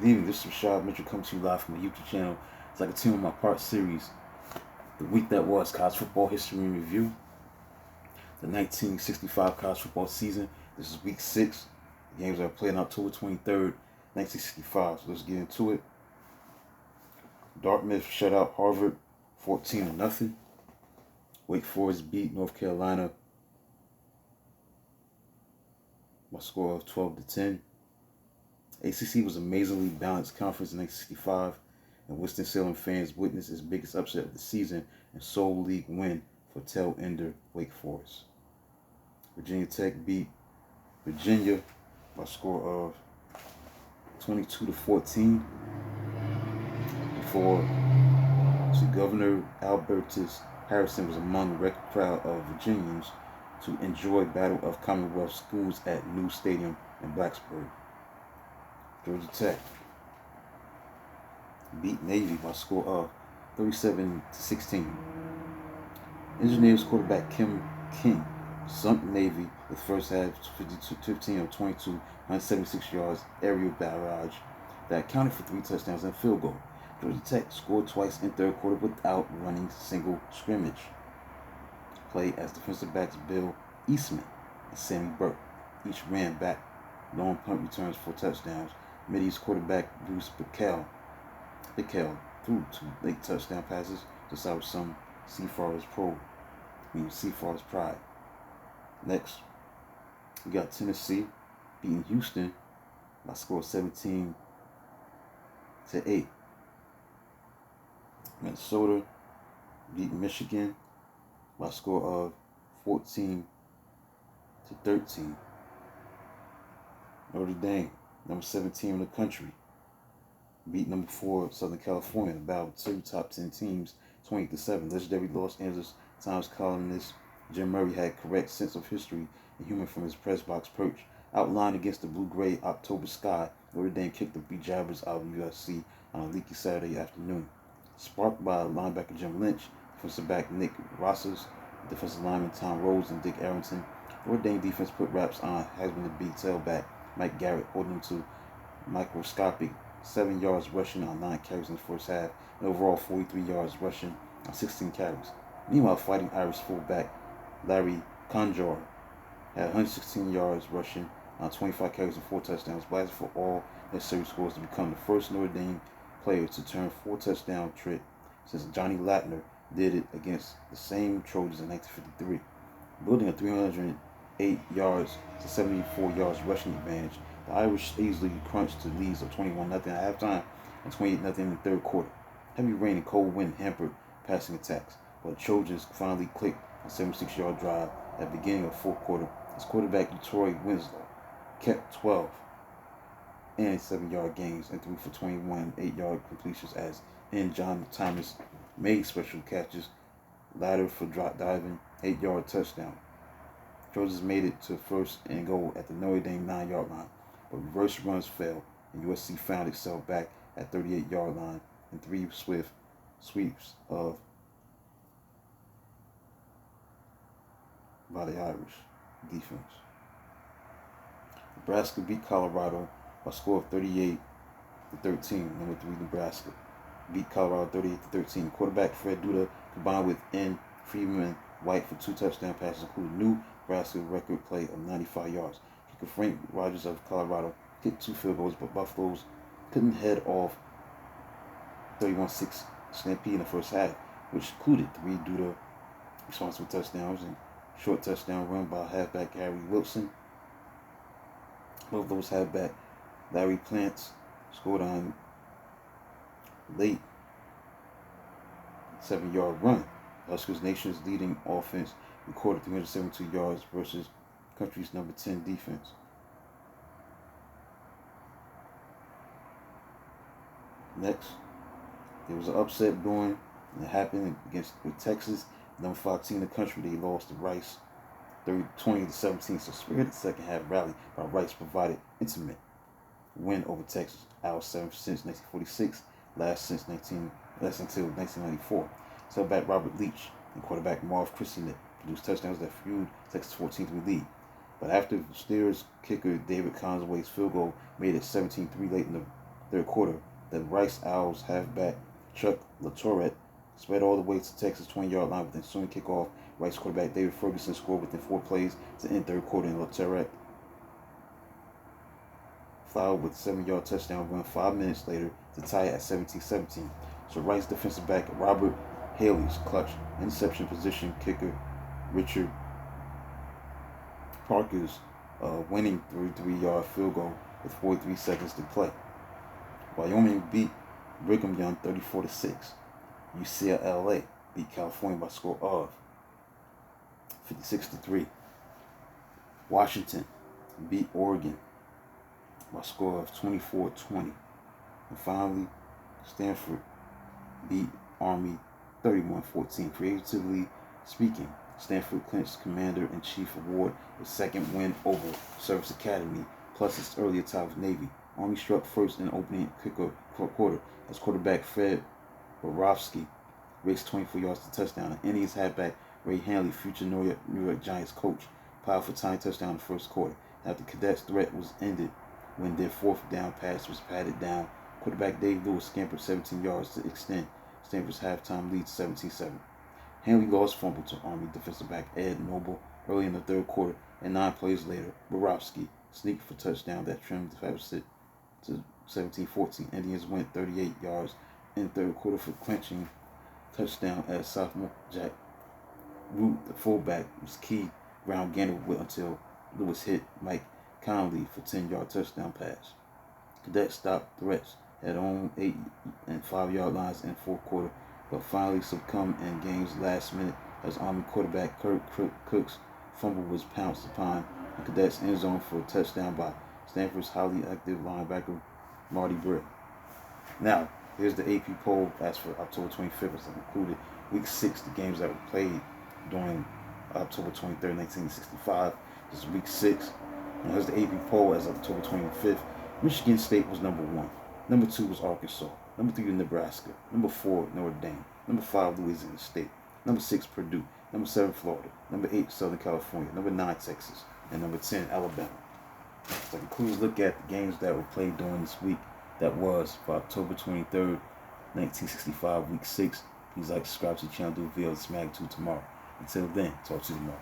Good evening, this is Rashad Mitchell coming to you live from my YouTube channel. It's like a 10 on my part series. The week that was college football history and review. The 1965 college football season. This is week 6. The games are played on October 23rd, 1965. So let's get into it. Dartmouth shut out Harvard 14-0. Wake Forest beat North Carolina by a score of 12-10. ACC was an amazingly balanced conference in 1965, and Winston-Salem fans witnessed its biggest upset of the season and sole league win for tail ender Wake Forest. Virginia Tech beat Virginia by a score of 22-14 before Governor Albertus Harrison was among the record crowd of Virginians to enjoy Battle of Commonwealth schools at New Stadium in Blacksburg. Georgia Tech beat Navy by a score of 37-16. Engineers quarterback Kim King sunk Navy with first half 15 of 22, 176 yards aerial barrage that accounted for 3 touchdowns and a field goal. Georgia Tech scored twice in third quarter without running single scrimmage. Play as defensive backs Bill Eastman and Sammy Burke each ran back long punt returns for touchdowns. Mideast quarterback Bruce Bickell threw 2 late touchdown passes to salvage some Seafarers' pride. Next, we got Tennessee beating Houston by a score of 17-8. Minnesota beat Michigan by a score of 14-13. Notre Dame, number 17 in the country, beat number 4 Southern California in a battle of 2 top 10 teams, 20-7. Legendary Los Angeles Times columnist Jim Murray had correct sense of history and humor from his press box perch. Outlined against the blue-gray October sky, Notre Dame kicked the bejabbers out of USC on a leaky Saturday afternoon. Sparked by linebacker Jim Lynch, defensive back Nick Rosas, defensive lineman Tom Rhodes, and Dick Arrington, Notre Dame defense put raps on Heisman-to-be tailback Mike Garrett, holding him to microscopic 7 yards rushing on 9 carries in the first half, and overall 43 yards rushing on 16 carries. Meanwhile, Fighting Irish fullback Larry Conjor had 116 yards rushing on 25 carries and 4 touchdowns, blasted for all necessary scores to become the first Notre Dame player to turn 4 touchdown trick since Johnny Latner did it against the same Trojans in 1953. Building a 308 yards to 74 yards rushing advantage, the Irish easily crunched to leads of 21-0 at halftime and 28-0 in the third quarter. Heavy rain and cold wind hampered passing attacks, but the Trojans finally clicked a 76-yard drive at the beginning of the fourth quarter as quarterback Troy Winslow kept 12 and 7-yard gains and threw for 21 8-yard completions as John Thomas made special catches, latter for drop diving 8-yard touchdown. Trojans made it to first and goal at the Notre Dame 9-yard line, but reverse runs failed, and USC found itself back at 38-yard line and 3 swift sweeps by the Irish defense. Nebraska beat Colorado by a score of 38-13. Number 3 Nebraska beat Colorado 38-13. Quarterback Fred Duda combined with N. Freeman White for 2 touchdown passes, including new Nebraska record play of 95 yards. Kicker Frank Rogers of Colorado kicked 2 field goals, but Buffaloes couldn't head off 31-6 Stampede in the first half, which included 3 Duda responsible touchdowns and short touchdown run by halfback Harry Wilson. Both those halfback Larry Plants scored on late 7-yard run. Huskers Nation's leading offense recorded 372 yards versus country's number 10 defense. Next, there was an upset brewing, and it happened with Texas, number 5 team in the country. They lost to Rice 20-17, so spirited second half rally by Rice provided intimate win over Texas, our 7th since 1946, last until 1994. Tailback Robert Leach and quarterback Marv Christian produced touchdowns that fueled Texas' 14-3 lead. But after Steelers kicker David Conway's field goal made it 17-3 late third quarter, the Rice Owls halfback Chuck LaTourette sped all the way to Texas 20-yard line with an ensuing kickoff. Rice quarterback David Ferguson scored within 4 plays to end third quarter, and LaTourette followed with a 7-yard touchdown run 5 minutes later to tie it at 17-17. So Rice defensive back Robert Haley's clutch interception position kicker Richard Parker's winning 33-yard field goal with 43 seconds to play. Wyoming beat Brigham Young 34-6. UCLA beat California by a score of 56-3. Washington beat Oregon by a score of 24-20. And finally, Stanford beat Army 31-14. Creatively speaking, Stanford clinched Commander-in-Chief Award, its second win over Service Academy, plus its earlier tie with Navy. Army struck first in the opening quarter as quarterback Fred Borowski raced 24 yards to touchdown. And Indians halfback Ray Handley, future New York Giants coach, piled for tying touchdown in the first quarter. After Cadets' threat was ended when their fourth down pass was patted down, quarterback Dave Lewis scampered 17 yards to extend Stanford's halftime lead to 17-7. Handley lost fumble to Army defensive back Ed Noble early in the third quarter, and 9 plays later, Borowski sneaked for touchdown that trimmed the deficit to 17-14. Indians went 38 yards in the third quarter for clinching touchdown as sophomore Jack Root, the fullback, was key ground gainer until Lewis hit Mike Conley for 10-yard touchdown pass. Cadets stopped threats at own 8 and 5-yard lines in the fourth quarter, but finally succumbed in game's last minute as Army quarterback Kirk Cook's fumble was pounced upon in Cadets' end zone for a touchdown by Stanford's highly active linebacker Marty Britt. Now, here's the AP poll as for October 25th, as included Week 6, the games that were played during October 23rd, 1965. This is Week 6. And here's the AP poll as of October 25th. Michigan State was number 1. Number 2 was Arkansas. Number 3 was Nebraska. Number 4, Notre Dame. Number 5, Louisiana State. Number 6, Purdue. Number 7, Florida. Number 8, Southern California. Number 9, Texas. And number 10, Alabama. So concludes look at the games that were played during this week. That was for October 23rd, 1965, Week 6. Please like, subscribe to the channel, do a video of this magnitude tomorrow. Until then, talk to you tomorrow.